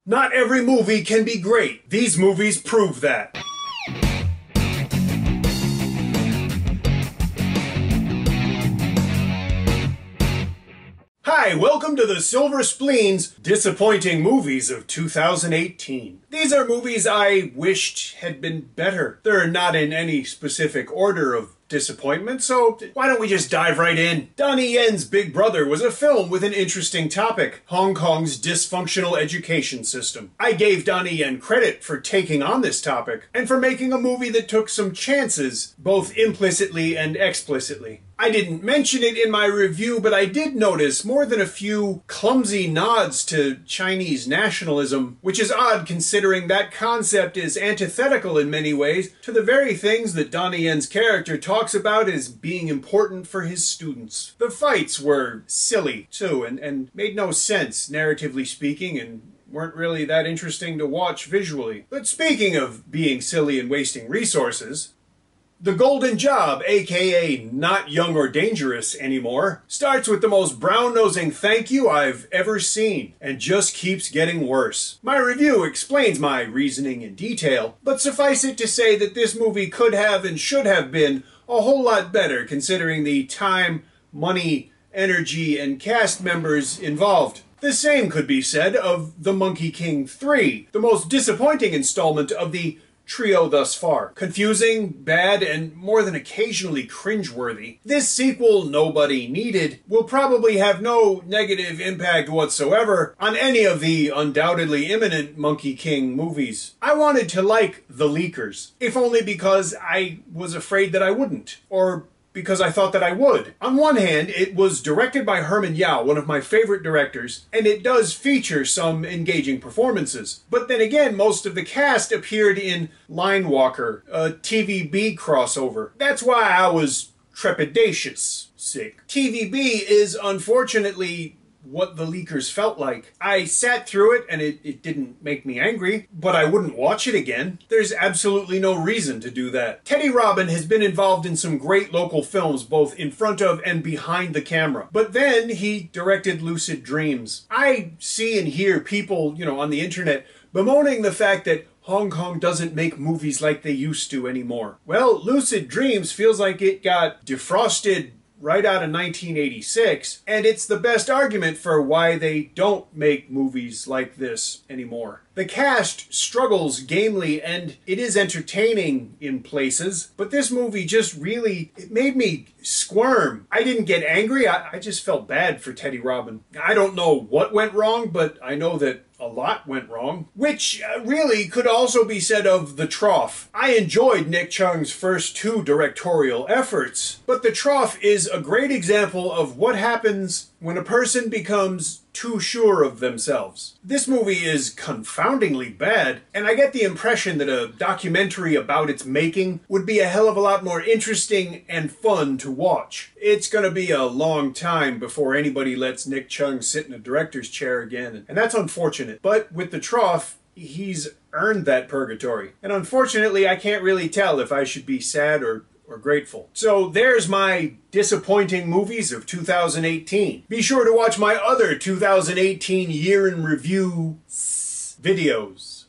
Not every movie can be great. These movies prove that. Hi, welcome to the Silver Spleen's Disappointing Movies of 2018. These are movies I wished had been better. They're not in any specific order of disappointment, so why don't we just dive right in? Donnie Yen's Big Brother was a film with an interesting topic: Hong Kong's dysfunctional education system. I gave Donnie Yen credit for taking on this topic, and for making a movie that took some chances, both implicitly and explicitly. I didn't mention it in my review, but I did notice more than a few clumsy nods to Chinese nationalism, which is odd considering that concept is antithetical in many ways to the very things that Donnie Yen's character talks about as being important for his students. The fights were silly, too, and made no sense, narratively speaking, and weren't really that interesting to watch visually. But speaking of being silly and wasting resources, The Golden Job, aka Not Young or Dangerous Anymore, starts with the most brown-nosing thank you I've ever seen, and just keeps getting worse. My review explains my reasoning in detail, but suffice it to say that this movie could have and should have been a whole lot better considering the time, money, energy, and cast members involved. The same could be said of The Monkey King 3, the most disappointing installment of the trio thus far. Confusing, bad, and more than occasionally cringeworthy. This sequel nobody needed will probably have no negative impact whatsoever on any of the undoubtedly imminent Monkey King movies. I wanted to like The Leakers, if only because I was afraid that I wouldn't, or because I thought that I would. On one hand, it was directed by Herman Yao, one of my favorite directors, and it does feature some engaging performances. But then again, most of the cast appeared in Line Walker, a TVB crossover. That's why I was trepidatious. Sick. TVB is unfortunately what The Leakers felt like. I sat through it and it didn't make me angry, but I wouldn't watch it again. There's absolutely no reason to do that. Teddy Robin has been involved in some great local films, both in front of and behind the camera. But then he directed Lucid Dreams. I see and hear people, on the internet bemoaning the fact that Hong Kong doesn't make movies like they used to anymore. Well, Lucid Dreams feels like it got defrosted right out of 1986, and it's the best argument for why they don't make movies like this anymore. The cast struggles gamely, and it is entertaining in places, but this movie just really, it made me squirm. I didn't get angry, I just felt bad for Teddy Robin. I don't know what went wrong, but I know that a lot went wrong, which really could also be said of The Trough. I enjoyed Nick Chung's first two directorial efforts, but The Trough is a great example of what happens when a person becomes too sure of themselves. This movie is confoundingly bad, and I get the impression that a documentary about its making would be a hell of a lot more interesting and fun to watch. It's gonna be a long time before anybody lets Nick Chung sit in a director's chair again, and that's unfortunate. But with The Trough, he's earned that purgatory. And unfortunately, I can't really tell if I should be sad or grateful. So there's my disappointing movies of 2018. Be sure to watch my other 2018 year in review videos.